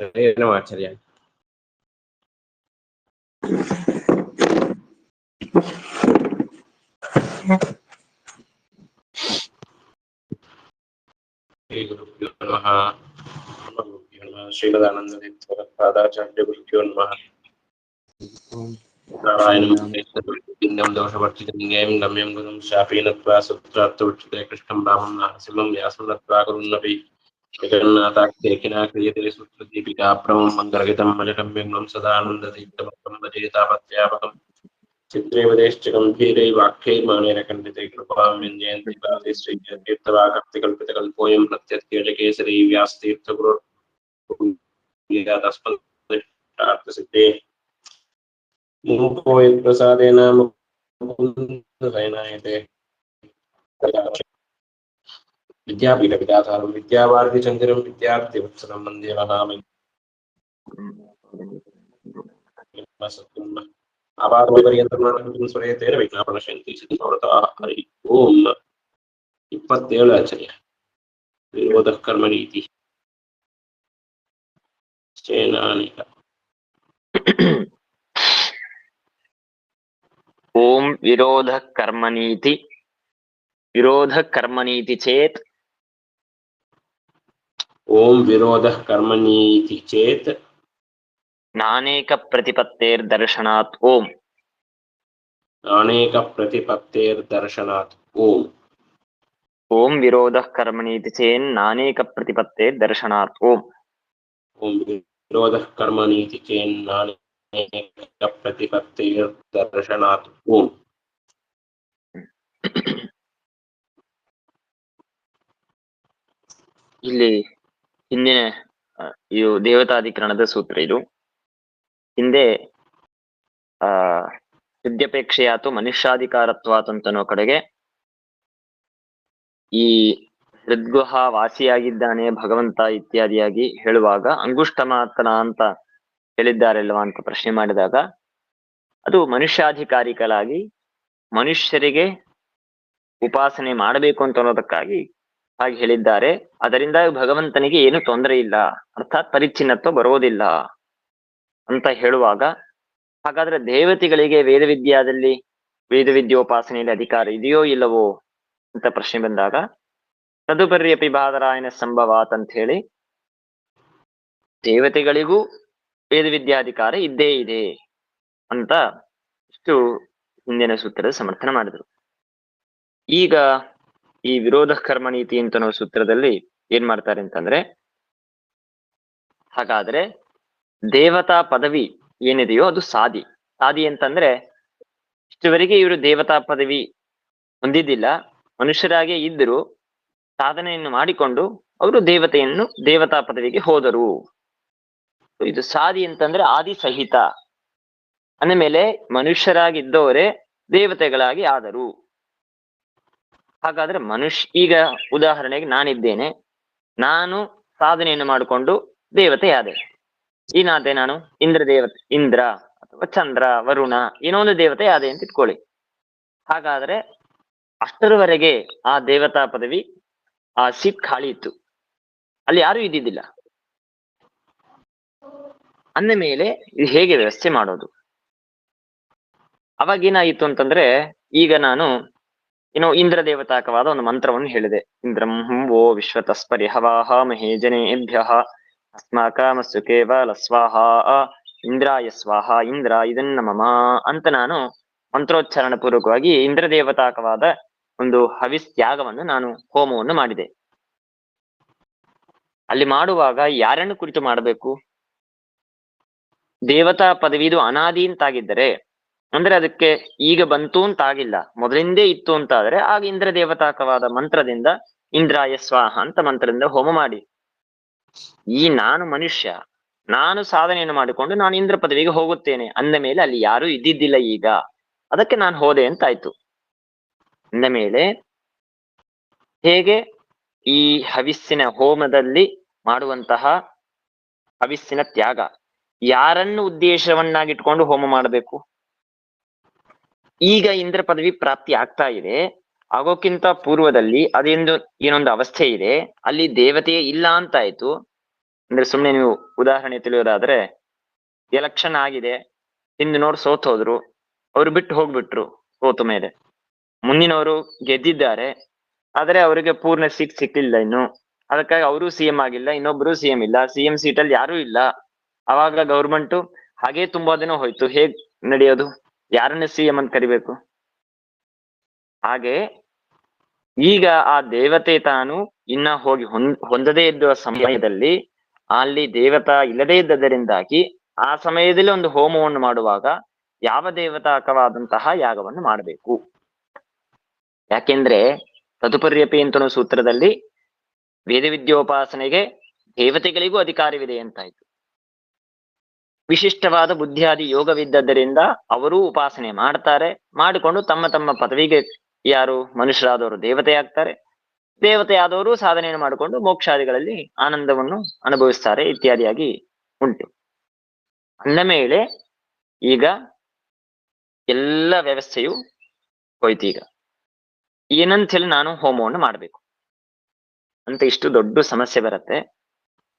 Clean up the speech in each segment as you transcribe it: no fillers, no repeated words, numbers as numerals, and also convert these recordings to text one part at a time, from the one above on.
ಹರೇ ನಮಾಚಾರ್ಯ. ಶ್ರೀ ಗುರುಭ್ಯೋ ನಮಃ. ಶ್ರೀಮದಾನಂದ ಪಾದಾಚಾರ್ಯ ಗುರುಭ್ಯೋ ನಮಃ. ನಾರಾಯಣಂ ದೋಷವರ್ಜಿತಂ ಗಮ್ಯಂ ಗುರುಂ ಶಾಪೇನತ್ವಾ ಸುತ್ರಾರ್ಥವರ್ಜಿತೇ ಕೃಷ್ಣಂ ರಾಮಂ ನರಸಿಂಹಂ ವ್ಯಾಸನತ್ವಾ ಗುರುನ್ನಪಿ ಜಗನ್ನಾಥಾಖ್ಯೇಕಿನಾ ಕ್ರಿಯತೆ ಸೂತ್ರದೀಪಿಕಾ ಪ್ರಮಂ ಮಂಗಲಗೀತಂ ಮಜಗಮ್ಯಂ ಸದಾನಂದತೀರ್ಥಮಂ ಭಜೇತಾಪತ್ಯಾಪಕಂ ಚಿತ್ರೈವದೇಶ್ಚ ಗಂಭೀರೈ ವಾಕ್ಯೈರ್ಮಾನೇರಖಂಡಿತೈ ಕೃಪಾಂ ವ್ಯಂಜಯಂತಿ ಪಾದೇ ಶ್ರೀತೀರ್ಥವಾಕರ್ತಿಕಲ್ಪಿತಕಲ್ಪೋऽಯಂ ಪ್ರತ್ಯರ್ಥ್ಯಜಕೇಸರಿ ವ್ಯಾಸತೀರ್ಥಗುರುರ್ಯಾತಸ್ಮದ್ಸಿದ್ಧೇ ಮೂಕೋ ಯತ್ಪ್ರಸಾದೇನ ಮುಕುಂದಶಯನಾಯತೆ ವಿದ್ಯಾಪೀಠ ವಿಧಾತಾರಂ ವಿದ್ಯಾವಾರಿಧಿ ಚಂದಿರಂ ವಿದ್ಯಾರ್ಥಿವತ್ಸಲಂ ವಂದೇ ಮಹಾಮಹಿಂ. ಹರಿ ಓಂ. 27 ಆಚಾರ್ಯ ವಿರೋಧ ಕರ್ಮ ನೀತಿ ಸೇನಾನಿಕ. ಓಂ ವಿರೋಧ ಕರ್ಮನೀತಿ. ವಿರೋಧ ಕರ್ಮನೀತಿ ಚೇತ್. ಓಂ ವಿರೋಧ ಕರ್ಮನೀತಿ ಚೇತ್ ನಾನೇಕ ಪ್ರತಿಪತ್ತೇರ್ದರ್ಶನಾತ್ ಓಂ. ಅನೇಕ ಪ್ರತಿಪತ್ತೇರ್ದರ್ಶನಾತ್ ಓಂ. ಓಂ ವಿರೋಧ ಕರ್ಮನೀತಿ ಚೇನ್ ನಾನೇಕ ಪ್ರತಿಪತ್ತೇರ್ದರ್ಶನಾತ್ ಓಂ. ಓಂ ವಿರೋಧ ಕರ್ಮನೀತಿ ಚೇನ್ ನಾನೇಕ ಪ್ರತಿಪತ್ತೇರ್ದರ್ಶನಾತ್ ಓಂ. ಇಲ್ಲಿ ಹಿಂದಿನ ಇದು ದೇವತಾಧಿಕರಣದ ಸೂತ್ರ. ಇದು ಹಿಂದೆ ಸಿದ್ಧ್ಯಪೇಕ್ಷೆಯಾತು ಮನುಷ್ಯಾಧಿಕಾರತ್ವಾತ್ ಅಂತನೋ ಕಡೆಗೆ ಈ ಹೃದ್ಗುಹ ವಾಸಿಯಾಗಿದ್ದಾನೆ ಭಗವಂತ ಇತ್ಯಾದಿಯಾಗಿ ಹೇಳುವಾಗ ಅಂಗುಷ್ಟ ಮಾತ್ರ ಅಂತ ಹೇಳಿದ್ದಾರಲ್ವಾ ಅಂತ ಪ್ರಶ್ನೆ ಮಾಡಿದಾಗ ಅದು ಮನುಷ್ಯಾಧಿಕಾರಿಗಳಾಗಿ ಮನುಷ್ಯರಿಗೆ ಉಪಾಸನೆ ಮಾಡಬೇಕು ಅಂತ ಅನ್ನೋದಕ್ಕಾಗಿ ಹಾಗೆ ಹೇಳಿದ್ದಾರೆ. ಅದರಿಂದ ಭಗವಂತನಿಗೆ ಏನು ತೊಂದರೆ ಇಲ್ಲ, ಅರ್ಥಾತ್ ಪರಿಚ್ಛಿನ್ನತ್ವ ಬರೋದಿಲ್ಲ ಅಂತ ಹೇಳುವಾಗ, ಹಾಗಾದ್ರೆ ದೇವತೆಗಳಿಗೆ ವೇದವಿದ್ಯೋಪಾಸನೆಯಲ್ಲಿ ಅಧಿಕಾರ ಇದೆಯೋ ಇಲ್ಲವೋ ಅಂತ ಪ್ರಶ್ನೆ ಬಂದಾಗ ತದುಪರ್ಯಪಿ ಬಾದರಾಯಣ ಸಂಭವಾತ್ ಅಂತ ಹೇಳಿ ದೇವತೆಗಳಿಗೂ ವೇದವಿದ್ಯಾಧಿಕಾರ ಇದ್ದೇ ಇದೆ ಅಂತ ಇಷ್ಟು ಹಿಂದಿನ ಸೂತ್ರದ ಸಮರ್ಥನೆ ಮಾಡಿದ್ರು. ಈಗ ಈ ವಿರೋಧ ಕರ್ಮ ನೀತಿ ಅಂತ ಅನ್ನೋ ಸೂತ್ರದಲ್ಲಿ ಏನ್ ಮಾಡ್ತಾರೆ ಅಂತಂದ್ರೆ, ಹಾಗಾದ್ರೆ ದೇವತಾ ಪದವಿ ಏನಿದೆಯೋ ಅದು ಸಾದಿ. ಸಾದಿ ಅಂತಂದ್ರೆ ಇಷ್ಟುವರೆಗೆ ಇವರು ದೇವತಾ ಪದವಿ ಹೊಂದಿದ್ದಿಲ್ಲ, ಮನುಷ್ಯರಾಗೇ ಇದ್ದರು, ಸಾಧನೆಯನ್ನು ಮಾಡಿಕೊಂಡು ಅವರು ದೇವತಾ ಪದವಿಗೆ ಹೋದರು. ಇದು ಸಾದಿ ಅಂತಂದ್ರೆ ಆದಿ ಸಹಿತ ಅಂದ ಮೇಲೆ ಮನುಷ್ಯರಾಗಿದ್ದವರೇ ದೇವತೆಗಳಾಗಿ ಆದರು. ಹಾಗಾದ್ರೆ ಈಗ ಉದಾಹರಣೆಗೆ ನಾನಿದ್ದೇನೆ, ನಾನು ಸಾಧನೆಯನ್ನು ಮಾಡಿಕೊಂಡು ದೇವತೆಯಾದೆ. ಏನಾದೆ ನಾನು? ಇಂದ್ರ ಅಥವಾ ಚಂದ್ರ, ವರುಣ, ಏನೋ ಒಂದು ದೇವತೆ ಆದೆ ಅಂತ ಇಟ್ಕೊಳ್ಳಿ. ಹಾಗಾದ್ರೆ ಅಷ್ಟರವರೆಗೆ ಆ ದೇವತಾ ಪದವಿ, ಆ ಸೀಟ್ ಖಾಲಿ ಇತ್ತು, ಅಲ್ಲಿ ಯಾರು ಇದ್ದಿದ್ದಿಲ್ಲ. ಅಂದ ಮೇಲೆ ಇದು ಹೇಗೆ ವ್ಯವಸ್ಥೆ ಮಾಡೋದು? ಅವಾಗ ಏನಾಯಿತು ಅಂತಂದ್ರೆ, ಈಗ ನಾನು ಇಂದ್ರ ದೇವತಾಕವಾದ ಒಂದು ಮಂತ್ರವನ್ನು ಹೇಳಿದೆ. ಇಂದ್ರಂ ವೋ ವಿಶ್ವತಸ್ಪರಿ ಹವಾಹ ಮಹೇ ಜನೇಭ್ಯ ಅಸ್ಮಾಕಮಸ್ಸು ಕೇವಲ ಸ್ವಾಹ ಇಂದ್ರಾಯ ಸ್ವಾಹ ಇಂದ್ರ ಇದನ್ನ ಮಮ ಅಂತ ನಾನು ಮಂತ್ರೋಚ್ಚಾರಣ ಪೂರ್ವಕವಾಗಿ ಇಂದ್ರ ದೇವತಾಕವಾದ ಒಂದು ಹವಿಸ್ತ್ಯಾಗವನ್ನು ನಾನು ಹೋಮವನ್ನು ಮಾಡಿದೆ. ಅಲ್ಲಿ ಮಾಡುವಾಗ ಯಾರನ್ನು ಕುರಿತು ಮಾಡಬೇಕು? ದೇವತಾ ಪದವಿದು ಅನಾದಿ ಅಂತಾಗಿದ್ದರೆ, ಅಂದ್ರೆ ಅದಕ್ಕೆ ಈಗ ಬಂತು ಅಂತಾಗಿಲ್ಲ, ಮೊದಲಿಂದೇ ಇತ್ತು ಅಂತಾದ್ರೆ ಆಗ ಇಂದ್ರ ದೇವತಾಕವಾದ ಮಂತ್ರದಿಂದ ಇಂದ್ರಾಯ ಸ್ವಾಹ ಅಂತ ಮಂತ್ರದಿಂದ ಹೋಮ ಮಾಡಿ. ನಾನು ಮನುಷ್ಯ, ನಾನು ಸಾಧನೆಯನ್ನು ಮಾಡಿಕೊಂಡು ನಾನು ಇಂದ್ರ ಪದವಿಗೆ ಹೋಗುತ್ತೇನೆ ಅಂದ ಮೇಲೆ ಅಲ್ಲಿ ಯಾರೂ ಇದ್ದಿದ್ದಿಲ್ಲ, ಈಗ ಅದಕ್ಕೆ ನಾನು ಹೋದೆ ಅಂತಾಯ್ತು. ಅಂದ ಮೇಲೆ ಹೇಗೆ ಈ ಹವಿಸ್ಸಿನ ಹೋಮದಲ್ಲಿ ಮಾಡುವಂತಹ ಹವಿಸ್ಸಿನ ತ್ಯಾಗ ಯಾರನ್ನು ಉದ್ದೇಶವನ್ನಾಗಿಟ್ಕೊಂಡು ಹೋಮ ಮಾಡಬೇಕು? ಈಗ ಇಂದ್ರ ಪದವಿ ಪ್ರಾಪ್ತಿ ಆಗ್ತಾ ಇದೆ, ಆಗೋಕ್ಕಿಂತ ಪೂರ್ವದಲ್ಲಿ ಏನೊಂದು ಅವಸ್ಥೆ ಇದೆ, ಅಲ್ಲಿ ದೇವತೆಯೇ ಇಲ್ಲ ಅಂತಾಯ್ತು. ಅಂದ್ರೆ ಸುಮ್ನೆ ನೀವು ಉದಾಹರಣೆ ತಿಳಿಯೋದಾದ್ರೆ ಎಲೆಕ್ಷನ್ ಆಗಿದೆ, ಹಿಂದಿನವ್ರು ಸೋತ್ ಹೋದ್ರು, ಅವ್ರು ಬಿಟ್ಟು ಹೋಗ್ಬಿಟ್ರು ಸೋತ ಮೇಲೆ. ಮುಂದಿನವರು ಗೆದ್ದಿದ್ದಾರೆ, ಆದ್ರೆ ಅವರಿಗೆ ಪೂರ್ಣ ಸೀಟ್ ಸಿಕ್ಕಿಲ್ಲ ಇನ್ನು, ಅದಕ್ಕಾಗಿ ಅವರು ಸಿಎಂ ಆಗಿಲ್ಲ, ಇನ್ನೊಬ್ರು ಸಿಎಂ ಇಲ್ಲ, ಸಿಎಂ ಸೀಟಲ್ಲಿ ಯಾರೂ ಇಲ್ಲ. ಅವಾಗ ಗೌರ್ಮೆಂಟ್ ಹಾಗೆ ತುಂಬಾ ದಿನ ಹೋಯ್ತು, ಹೇಗ್ ನಡೆಯೋದು? ಯಾರನ್ನ ಸಿಎಂ ಅಂತ ಕರಿಬೇಕು? ಹಾಗೆ ಈಗ ಆ ದೇವತೆ ತಾನು ಇನ್ನ ಹೋಗಿ ಹೊಂದದೇ ಇದ್ದ ಸಮಯದಲ್ಲಿ, ಅಲ್ಲಿ ದೇವತಾ ಇಲ್ಲದೇ ಇದ್ದದರಿಂದಾಗಿ ಆ ಸಮಯದಲ್ಲಿ ಒಂದು ಹೋಮವನ್ನು ಮಾಡುವಾಗ ಯಾವ ದೇವತಾಕವಾದಂತಹ ಯಾಗವನ್ನು ಮಾಡಬೇಕು? ಯಾಕೆಂದ್ರೆ ತದುಪರ್ಯಪಿ ಅಂತನೋ ಸೂತ್ರದಲ್ಲಿ ವೇದ ವಿದ್ಯೋಪಾಸನೆಗೆ ದೇವತೆಗಳಿಗೂ ಅಧಿಕಾರವಿದೆ ಅಂತಾಯ್ತು. ವಿಶಿಷ್ಟವಾದ ಬುದ್ಧಿಯಾದಿ ಯೋಗವಿದ್ದದ್ದರಿಂದ ಅವರೂ ಉಪಾಸನೆ ಮಾಡ್ತಾರೆ, ಮಾಡಿಕೊಂಡು ತಮ್ಮ ತಮ್ಮ ಪದವಿಗೆ ಯಾರು ಮನುಷ್ಯರಾದವರು ದೇವತೆ ಆಗ್ತಾರೆ, ದೇವತೆ ಆದವರು ಸಾಧನೆಯನ್ನು ಮಾಡಿಕೊಂಡು ಮೋಕ್ಷಾದಿಗಳಲ್ಲಿ ಆನಂದವನ್ನು ಅನುಭವಿಸ್ತಾರೆ ಇತ್ಯಾದಿಯಾಗಿ ಉಂಟು. ಅಂದ ಮೇಲೆ ಈಗ ಎಲ್ಲ ವ್ಯವಸ್ಥೆಯು ಹೋಯ್ತು. ಈಗ ಏನಂತ ಹೇಳಿ ನಾನು ಹೋಮವನ್ನು ಮಾಡ್ಬೇಕು ಅಂತ ಇಷ್ಟು ದೊಡ್ಡ ಸಮಸ್ಯೆ ಬರುತ್ತೆ.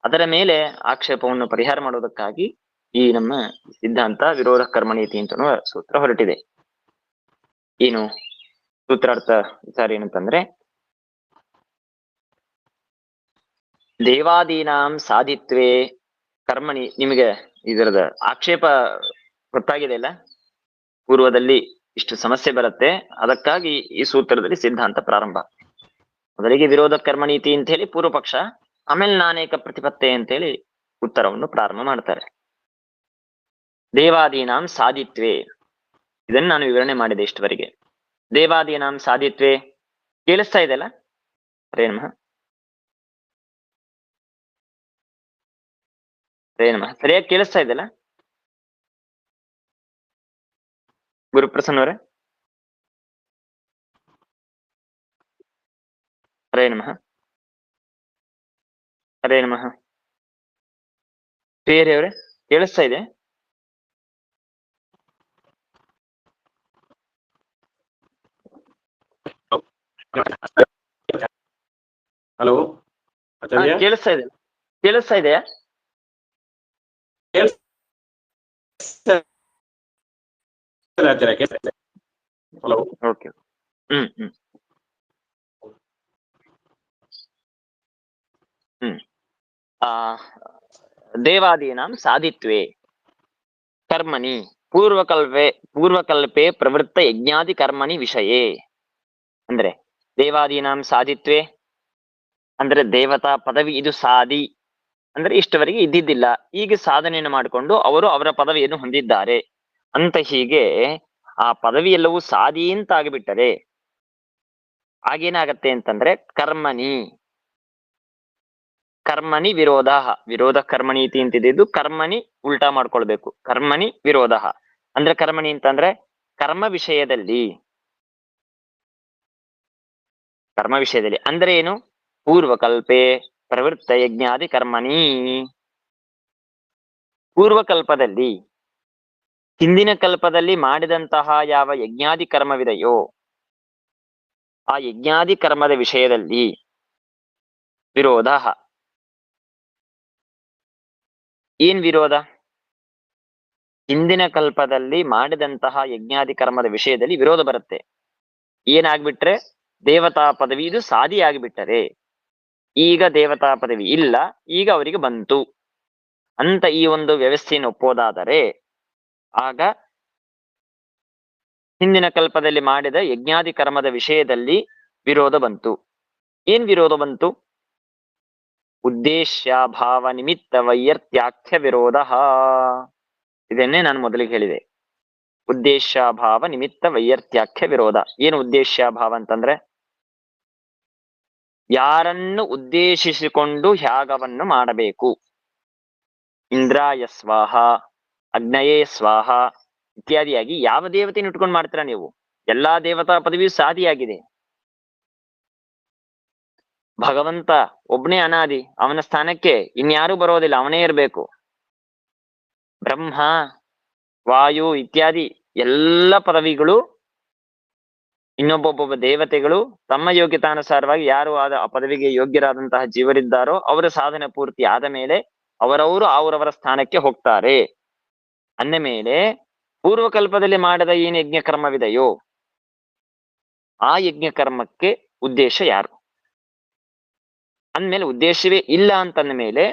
ಅದರ ಮೇಲೆ ಆಕ್ಷೇಪವನ್ನು ಪರಿಹಾರ ಮಾಡುವುದಕ್ಕಾಗಿ ಈ ನಮ್ಮ ಸಿದ್ಧಾಂತ ವಿರೋಧ ಕರ್ಮನೀತಿ ಅಂತನೂ ಸೂತ್ರ ಹೊರಟಿದೆ. ಏನು ಸೂತ್ರಾರ್ಥ ವಿಚಾರ ಏನಂತಂದ್ರೆ, ದೇವಾದೀನಾಂ ಸಾಧಿತ್ವೇ ಕರ್ಮಣಿ. ನಿಮಗೆ ಇದರದ ಆಕ್ಷೇಪ ಗೊತ್ತಾಗಿದೆ ಅಲ್ಲ, ಪೂರ್ವದಲ್ಲಿ ಇಷ್ಟು ಸಮಸ್ಯೆ ಬರುತ್ತೆ, ಅದಕ್ಕಾಗಿ ಈ ಸೂತ್ರದಲ್ಲಿ ಸಿದ್ಧಾಂತ ಪ್ರಾರಂಭ. ಮೊದಲಿಗೆ ವಿರೋಧ ಕರ್ಮನೀತಿ ಅಂತ ಹೇಳಿ ಪೂರ್ವ ಪಕ್ಷ, ಆಮೇಲೆ ನಾನೇಕ ಪ್ರತಿಪತ್ತೆ ಅಂತೇಳಿ ಉತ್ತರವನ್ನು ಪ್ರಾರಂಭ ಮಾಡ್ತಾರೆ. ದೇವಾದೀನಾಂ ಸಾಧಿತ್ವೇ, ಇದನ್ನು ನಾನು ವಿವರಣೆ ಮಾಡಿದೆ ಇಷ್ಟವರೆಗೆ. ದೇವಾದೀನಾಂ ಸಾಧಿತ್ವೇ ಕೇಳಿಸ್ತಾ ಇದೆಯಲ್ಲ? ಹರೇ ನಮಃ, ಹರೇ ನಮಃ. ಸರಿಯಾಗಿ ಕೇಳಿಸ್ತಾ ಇದೆಯಲ್ಲ ಗುರುಪ್ರಸನ್ನ ಅವರೇ? ಹರೇ ನಮಃ, ಹರೇ ನಮಃ. ಬೇರೆಯವರೇ ಕೇಳಿಸ್ತಾ ಇದೆ? ಹಲೋ ಆಚಾರ್ಯ, ಕೇಳಿಸ್ತಾ ಇದೆ? ಕೇಳಿಸ್ತಾ ಇದೆಯಾ? Hello, okay. ಹ್ಮ್ ಹ್ಮ್ ಹ್ಮ್ ಆ ದೇವಾದೀನಾಂ ಸಾಧಿತ್ವೇ ಕರ್ಮಣಿ ಪೂರ್ವಕಲ್ಪೆ ಪ್ರವೃತ್ತ ಯಜ್ಞಾದಿ ಕರ್ಮಣಿ ವಿಷಯೇ. ಅಂದ್ರೆ ದೇವಾದೀನಾಂ ಸಾಧಿತ್ವೇ ಅಂದ್ರೆ ದೇವತಾ ಪದವಿ ಇದು ಸಾಧಿ, ಅಂದ್ರೆ ಇಷ್ಟವರೆಗೆ ಇದ್ದಿದ್ದಿಲ್ಲ, ಈಗ ಸಾಧನೆಯನ್ನು ಮಾಡಿಕೊಂಡು ಅವರು ಅವರ ಪದವಿಯನ್ನು ಹೊಂದಿದ್ದಾರೆ ಅಂತ. ಹೀಗೆ ಆ ಪದವಿ ಎಲ್ಲವೂ ಸಾಧಿ ಅಂತ ಆಗಿಬಿಟ್ಟರೆ ಆಗೇನಾಗತ್ತೆ ಅಂತಂದ್ರೆ ಕರ್ಮಣಿ ವಿರೋಧ ಕರ್ಮಣೀತಿ ಅಂತಿದ್ದು ಕರ್ಮಣಿ ಉಲ್ಟಾ ಮಾಡ್ಕೊಳ್ಬೇಕು. ಕರ್ಮಣಿ ವಿರೋಧ ಅಂದ್ರೆ ಕರ್ಮಣಿ ಅಂತಂದ್ರೆ ಕರ್ಮ ವಿಷಯದಲ್ಲಿ ಅಂದ್ರೆ ಏನು? ಪೂರ್ವಕಲ್ಪೆ ಪ್ರವೃತ್ತ ಯಜ್ಞಾದಿ ಕರ್ಮಣಿ. ಪೂರ್ವಕಲ್ಪದಲ್ಲಿ, ಹಿಂದಿನ ಕಲ್ಪದಲ್ಲಿ ಮಾಡಿದಂತಹ ಯಾವ ಯಜ್ಞಾದಿ ಕರ್ಮವಿದೆಯೋ ಆ ಯಜ್ಞಾದಿ ಕರ್ಮದ ವಿಷಯದಲ್ಲಿ ವಿರೋಧ. ಏನ್ ವಿರೋಧ? ಹಿಂದಿನ ಕಲ್ಪದಲ್ಲಿ ಮಾಡಿದಂತಹ ಯಜ್ಞಾದಿ ಕರ್ಮದ ವಿಷಯದಲ್ಲಿ ವಿರೋಧ ಬರುತ್ತೆ. ಏನಾಗ್ಬಿಟ್ರೆ ದೇವತಾ ಪದವಿ ಇದು ಸಾಧಿ ಆಗಿಬಿಟ್ಟರೆ, ಈಗ ದೇವತಾ ಪದವಿ ಇಲ್ಲ, ಈಗ ಅವರಿಗೆ ಬಂತು ಅಂತ ಈ ಒಂದು ವ್ಯವಸ್ಥೆಯನ್ನು ಒಪ್ಪೋದಾದರೆ ಆಗ ಹಿಂದಿನ ಕಲ್ಪದಲ್ಲಿ ಮಾಡಿದ ಯಜ್ಞಾದಿ ಕರ್ಮದ ವಿಷಯದಲ್ಲಿ ವಿರೋಧ ಬಂತು. ಏನ್ ವಿರೋಧ ಬಂತು? ಉದ್ದೇಶ್ಯಾಭಾವ ನಿಮಿತ್ತ ವೈಯರ್ಥ್ಯಾಖ್ಯ ವಿರೋಧ. ಇದನ್ನೇ ನಾನು ಮೊದಲಿಗೆ ಹೇಳಿದೆ. ಉದ್ದೇಶ್ಯಾಭಾವ ನಿಮಿತ್ತ ವೈಯರ್ಥ್ಯಾಖ್ಯ ವಿರೋಧ. ಏನು ಉದ್ದೇಶ್ಯಾಭಾವ ಅಂತಂದ್ರೆ, ಯಾರನ್ನು ಉದ್ದೇಶಿಸಿಕೊಂಡು ಯಾಗವನ್ನು ಮಾಡಬೇಕು? ಇಂದ್ರಾಯ ಸ್ವಾಹ, ಅಗ್ನಯೇ ಸ್ವಾಹ ಇತ್ಯಾದಿಯಾಗಿ ಯಾವ ದೇವತೆಯನ್ನು ಇಟ್ಕೊಂಡು ಮಾಡ್ತೀರಾ ನೀವು? ಎಲ್ಲಾ ದೇವತಾ ಪದವಿಯು ಸಾಧಿಯಾಗಿದೆ. ಭಗವಂತ ಒಬ್ನೇ ಅನಾದಿ, ಅವನ ಸ್ಥಾನಕ್ಕೆ ಇನ್ಯಾರೂ ಬರೋದಿಲ್ಲ, ಅವನೇ ಇರಬೇಕು. ಬ್ರಹ್ಮ, ವಾಯು ಇತ್ಯಾದಿ ಎಲ್ಲ ಪದವಿಗಳು, ಇನ್ನೊಬ್ಬೊಬ್ಬ ದೇವತೆಗಳು ತಮ್ಮ ಯೋಗ್ಯತಾನುಸಾರವಾಗಿ ಯಾರು ಆ ಪದವಿಗೆ ಯೋಗ್ಯರಾದಂತಹ ಜೀವರಿದ್ದಾರೋ ಅವರ ಸಾಧನೆ ಪೂರ್ತಿ ಆದ ಮೇಲೆ ಅವರವರು ಅವರವರ ಸ್ಥಾನಕ್ಕೆ ಹೋಗ್ತಾರೆ. ಅಂದ ಮೇಲೆ ಪೂರ್ವಕಲ್ಪದಲ್ಲಿ ಮಾಡಿದ ಏನ್ ಯಜ್ಞ ಕರ್ಮವಿದೆಯೋ ಆ ಯಜ್ಞ ಕರ್ಮಕ್ಕೆ ಉದ್ದೇಶ ಯಾರು? ಅಂದ್ಮೇಲೆ ಉದ್ದೇಶವೇ ಇಲ್ಲ ಅಂತಂದ ಮೇಲೆ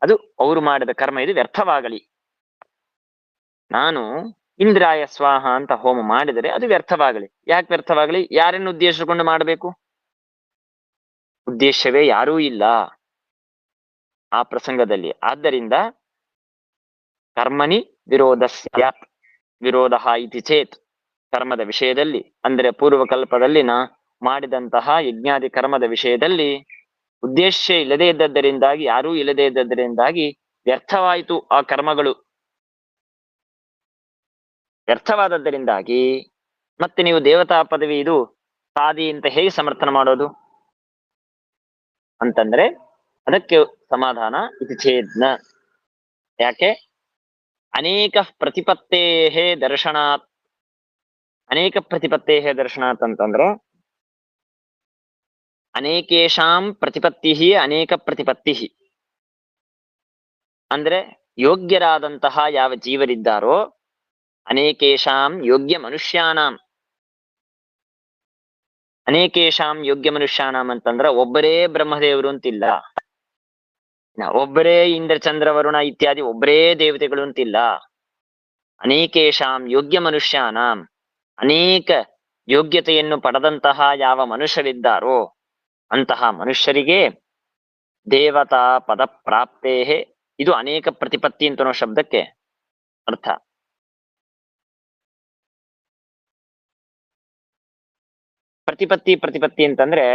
ಅದು ಅವರು ಮಾಡಿದ ಕರ್ಮ ಇದು ವ್ಯರ್ಥವಾಗಲಿ. ನಾನು ಇಂದ್ರಾಯ ಸ್ವಾಹ ಅಂತ ಹೋಮ ಮಾಡಿದರೆ ಅದು ವ್ಯರ್ಥವಾಗಲಿ. ಯಾಕೆ ವ್ಯರ್ಥವಾಗಲಿ? ಯಾರನ್ನು ಉದ್ದೇಶಿಸಿಕೊಂಡು ಮಾಡಬೇಕು? ಉದ್ದೇಶವೇ ಯಾರೂ ಇಲ್ಲ ಆ ಪ್ರಸಂಗದಲ್ಲಿ. ಆದ್ದರಿಂದ ಕರ್ಮಣಿ ವಿರೋಧ ಸ್ಯಾತ್, ವಿರೋಧ ಇತಿ ಚೇತ್, ಕರ್ಮದ ವಿಷಯದಲ್ಲಿ ಅಂದ್ರೆ ಪೂರ್ವಕಲ್ಪದಲ್ಲಿನ ಮಾಡಿದಂತಹ ಯಜ್ಞಾದಿ ಕರ್ಮದ ವಿಷಯದಲ್ಲಿ ಉದ್ದೇಶ ಇಲ್ಲದೆ ಇದ್ದದ್ದರಿಂದಾಗಿ, ಯಾರೂ ಇಲ್ಲದೆ ಇದ್ದದ್ದರಿಂದಾಗಿ ವ್ಯರ್ಥವಾಯಿತು ಆ ಕರ್ಮಗಳು. ವ್ಯರ್ಥವಾದದ್ದರಿಂದಾಗಿ ಮತ್ತೆ ನೀವು ದೇವತಾ ಪದವಿ ಇದು ಸಾದಿ ಅಂತ ಹೇಗೆ ಸಮರ್ಥನ ಮಾಡೋದು ಅಂತಂದ್ರೆ ಅದಕ್ಕೆ ಸಮಾಧಾನ ಇತಿ ಛೇದ್ನ. ಯಾಕೆ? ಅನೇಕ ಪ್ರತಿಪತ್ತೇಹೇ ದರ್ಶನಾತ್. ಅನೇಕ ಪ್ರತಿಪತ್ತೇಹೇ ದರ್ಶನಾತ್ ಅಂತಂದ್ರೆ ಅನೇಕೇಶಾಂ ಪ್ರತಿಪತ್ತಿ ಅನೇಕ ಪ್ರತಿಪತ್ತಿ ಅಂದ್ರೆ ಯೋಗ್ಯರಾದಂತಹ ಯಾವ ಜೀವರಿದ್ದಾರೋ ಅನೇಕೇಶಾಂ ಯೋಗ್ಯ ಮನುಷ್ಯಾನಾಂ. ಅನೇಕೇಶಾಂ ಯೋಗ್ಯ ಮನುಷ್ಯಾನಾಂ ಅಂತಂದ್ರ ಒಬ್ಬರೇ ಬ್ರಹ್ಮದೇವರು ಅಂತಿಲ್ಲ, ಒಬ್ಬರೇ ಇಂದ್ರ ಚಂದ್ರ ವರುಣ ಇತ್ಯಾದಿ ಒಬ್ಬರೇ ದೇವತೆಗಳು ಅಂತಿಲ್ಲ. ಅನೇಕೇಶಾಂ ಯೋಗ್ಯ ಮನುಷ್ಯಾನಾಂ, ಅನೇಕ ಯೋಗ್ಯತೆಯನ್ನು ಪಡೆದಂತಹ ಯಾವ ಮನುಷ್ಯರಿದ್ದಾರೋ ಅಂತಹ ಮನುಷ್ಯರಿಗೆ ದೇವತಾ ಪದ ಪ್ರಾಪ್ತೇ. ಇದು ಅನೇಕ ಪ್ರತಿಪತ್ತಿ ಅಂತನೋ ಶಬ್ದಕ್ಕೆ ಅರ್ಥ. ಪ್ರತಿಪತ್ತಿ ಅಂತಂದ್ರೆ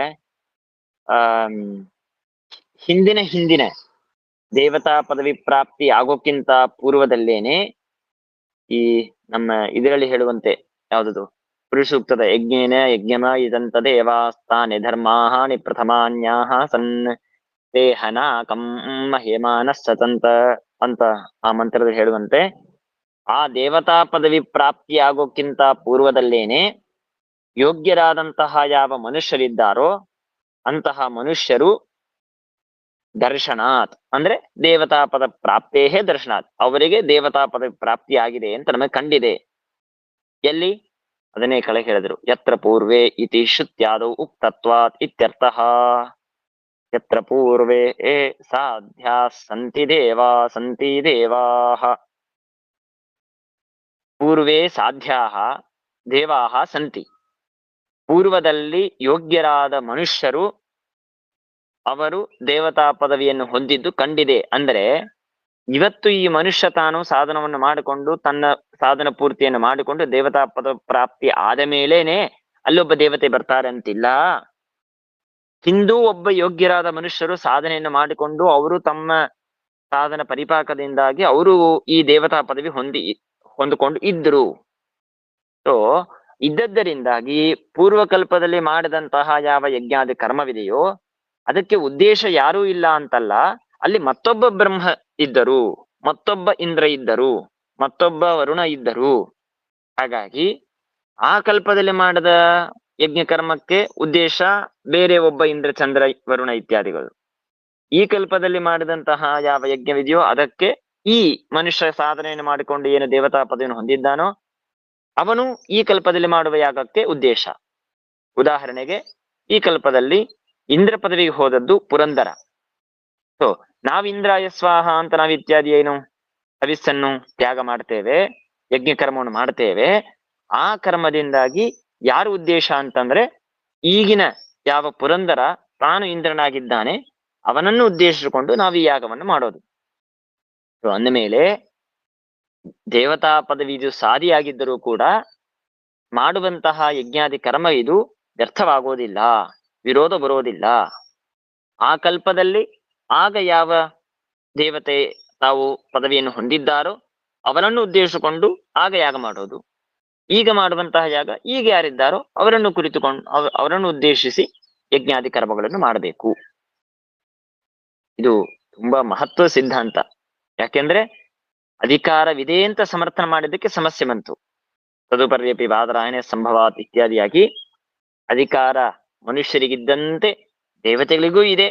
ಹಿಂದಿನ ದೇವತಾ ಪದವಿ ಪ್ರಾಪ್ತಿ ಆಗೋಕ್ಕಿಂತ ಪೂರ್ವದಲ್ಲೇನೆ ಈ ನಮ್ಮ ಇದರಲ್ಲಿ ಹೇಳುವಂತೆ ಯಾವ್ದು ಪುರುಷ ಸೂಕ್ತದ ಯಜ್ಞೇನ ಯಜ್ಞಮ ಇದಂತದೆ ಯವಾಸ್ತಾನೆ ಧರ್ಮಾಹಾನಿ ಪ್ರಥಮಾನ್ಯಾಹ ಸನ್ ದೇಹನ ಕಮ್ಮ ಹೇಮಾನ ಸತಂತ ಅಂತ ಆ ಮಂತ್ರದಲ್ಲಿ ಹೇಳುವಂತೆ ಆ ದೇವತಾ ಪದವಿ ಪ್ರಾಪ್ತಿ ಆಗೋಕ್ಕಿಂತ ಪೂರ್ವದಲ್ಲೇನೆ ಯೋಗ್ಯರಾದಂತಹ ಯಾವ ಮನುಷ್ಯರಿದ್ದಾರೋ ಅಂತಹ ಮನುಷ್ಯರು ದರ್ಶನಾತ್ ಅಂದ್ರೆ ದೇವತಾ ಪದ ಪ್ರಾಪ್ತೇಹೇ ದರ್ಶನಾತ್, ಅವರಿಗೆ ದೇವತಾ ಪದ ಪ್ರಾಪ್ತಿ ಆಗಿದೆ ಅಂತ ನಮಗೆ ಕಂಡಿದೆ. ಎಲ್ಲಿ? ಅದನ್ನೇ ಕೆಳಗೆ ಹೇಳಿದ್ರು, ಯತ್ರ ಪೂರ್ವೇ ಇತಿ ಶ್ರುತ್ಯಾದೌ ಉಕ್ತತ್ವಾತ್ ಇತ್ಯರ್ಥಃ. ಯತ್ರ ಪೂರ್ವೇ ಸಾಧ್ಯಾ ಸಂತಿ ದೇವಾಃ. ಪೂರ್ವೇ ಸಾಧ್ಯಾಃ ದೇವಾಃ ಸಂತಿ. ಪೂರ್ವದಲ್ಲಿ ಯೋಗ್ಯರಾದ ಮನುಷ್ಯರು ಅವರು ದೇವತಾ ಪದವಿಯನ್ನು ಹೊಂದಿದ್ದು ಕಂಡಿದೆ. ಅಂದ್ರೆ ಇವತ್ತು ಈ ಮನುಷ್ಯ ತಾನು ಸಾಧನವನ್ನು ಮಾಡಿಕೊಂಡು ತನ್ನ ಸಾಧನ ಪೂರ್ತಿಯನ್ನು ಮಾಡಿಕೊಂಡು ದೇವತಾ ಪದ ಪ್ರಾಪ್ತಿ ಆದ ಮೇಲೇನೆ ಅಲ್ಲೊಬ್ಬ ದೇವತೆ ಬರ್ತಾರೆ ಅಂತಿಲ್ಲ. ಹಿಂದೂ ಒಬ್ಬ ಯೋಗ್ಯರಾದ ಮನುಷ್ಯರು ಸಾಧನೆಯನ್ನು ಮಾಡಿಕೊಂಡು ಅವರು ತಮ್ಮ ಸಾಧನ ಪರಿಪಾಕದಿಂದಾಗಿ ಅವರು ಈ ದೇವತಾ ಪದವಿ ಹೊಂದಿಕೊಂಡು ಇದ್ರು. ಸೊ ಇದ್ದದ್ದರಿಂದಾಗಿ ಪೂರ್ವಕಲ್ಪದಲ್ಲಿ ಮಾಡಿದಂತಹ ಯಾವ ಯಜ್ಞಾದಿ ಕರ್ಮವಿದೆಯೋ ಅದಕ್ಕೆ ಉದ್ದೇಶ ಯಾರೂ ಇಲ್ಲ ಅಂತಲ್ಲ. ಅಲ್ಲಿ ಮತ್ತೊಬ್ಬ ಬ್ರಹ್ಮ ಇದ್ದರು, ಮತ್ತೊಬ್ಬ ಇಂದ್ರ ಇದ್ದರು, ಮತ್ತೊಬ್ಬ ವರುಣ ಇದ್ದರು. ಹಾಗಾಗಿ ಆ ಕಲ್ಪದಲ್ಲಿ ಮಾಡಿದ ಯಜ್ಞ ಕರ್ಮಕ್ಕೆ ಉದ್ದೇಶ ಬೇರೆ ಒಬ್ಬ ಇಂದ್ರ ಚಂದ್ರ ವರುಣ ಇತ್ಯಾದಿಗಳು. ಈ ಕಲ್ಪದಲ್ಲಿ ಮಾಡಿದಂತಹ ಯಾವ ಯಜ್ಞವಿದೆಯೋ ಅದಕ್ಕೆ ಈ ಮನುಷ್ಯ ಸಾಧನೆಯನ್ನು ಮಾಡಿಕೊಂಡು ಏನು ದೇವತಾ ಪದವಿಯನ್ನು ಹೊಂದಿದ್ದಾನೋ ಅವನು ಈ ಕಲ್ಪದಲ್ಲಿ ಮಾಡುವ ಯಾಗಕ್ಕೆ ಉದ್ದೇಶ. ಉದಾಹರಣೆಗೆ ಈ ಕಲ್ಪದಲ್ಲಿ ಇಂದ್ರ ಪದವಿಗೆ ಹೋದದ್ದು ಪುರಂದರ. ಸೊ ನಾವ್ ಇಂದ್ರಾಯ ಸ್ವಾಹ ಅಂತ ನಾವು ಇತ್ಯಾದಿ ಏನು ಹವಿಸ್ಸನ್ನು ತ್ಯಾಗ ಮಾಡ್ತೇವೆ, ಯಜ್ಞ ಕರ್ಮವನ್ನು ಮಾಡ್ತೇವೆ. ಆ ಕರ್ಮದಿಂದಾಗಿ ಯಾರು ಉದ್ದೇಶ ಅಂತಂದ್ರೆ ಈಗಿನ ಯಾವ ಪುರಂದರ ತಾನು ಇಂದ್ರನಾಗಿದ್ದಾನೆ ಅವನನ್ನು ಉದ್ದೇಶಿಸಿಕೊಂಡು ನಾವು ಈ ಯಾಗವನ್ನು ಮಾಡೋದು. ಸೊ ಅಂದ ಮೇಲೆ ದೇವತಾ ಪದವಿ ಇದು ಸಾದಿಯಾಗಿದ್ದರೂ ಕೂಡ ಮಾಡುವಂತಹ ಯಜ್ಞಾದಿ ಕರ್ಮ ಇದು ವ್ಯರ್ಥವಾಗೋದಿಲ್ಲ, ವಿರೋಧ ಬರೋದಿಲ್ಲ. ಆ ಕಲ್ಪದಲ್ಲಿ ಆಗ ಯಾವ ದೇವತೆ ತಾವು ಪದವಿಯನ್ನು ಹೊಂದಿದ್ದಾರೋ ಅವರನ್ನು ಉದ್ದೇಶಿಸಿಕೊಂಡು ಆಗ ಯಾಗ ಮಾಡೋದು. ಈಗ ಮಾಡುವಂತಹ ಯಾಗ ಈಗ ಯಾರಿದ್ದಾರೋ ಅವರನ್ನು ಕುರಿತುಕೊಂಡು ಅವರನ್ನು ಉದ್ದೇಶಿಸಿ ಯಜ್ಞಾದಿ ಕರ್ಮಗಳನ್ನು ಮಾಡಬೇಕು. ಇದು ತುಂಬಾ ಮಹತ್ವ ಸಿದ್ಧಾಂತ. ಯಾಕೆಂದ್ರೆ ಅಧಿಕಾರವಿದೆ ಅಂತ ಸಮರ್ಥನೆ ಮಾಡಿದ್ದಕ್ಕೆ ಸಮಸ್ಯೆ ಬಂತು. ತದುಪರ್ಯಪಿ ಬಾದರಾಯಣೆ ಸಂಭವಾತ್ ಇತ್ಯಾದಿಯಾಗಿ ಅಧಿಕಾರ ಮನುಷ್ಯರಿಗಿದ್ದಂತೆ ದೇವತೆಗಳಿಗೂ ಇದೆ.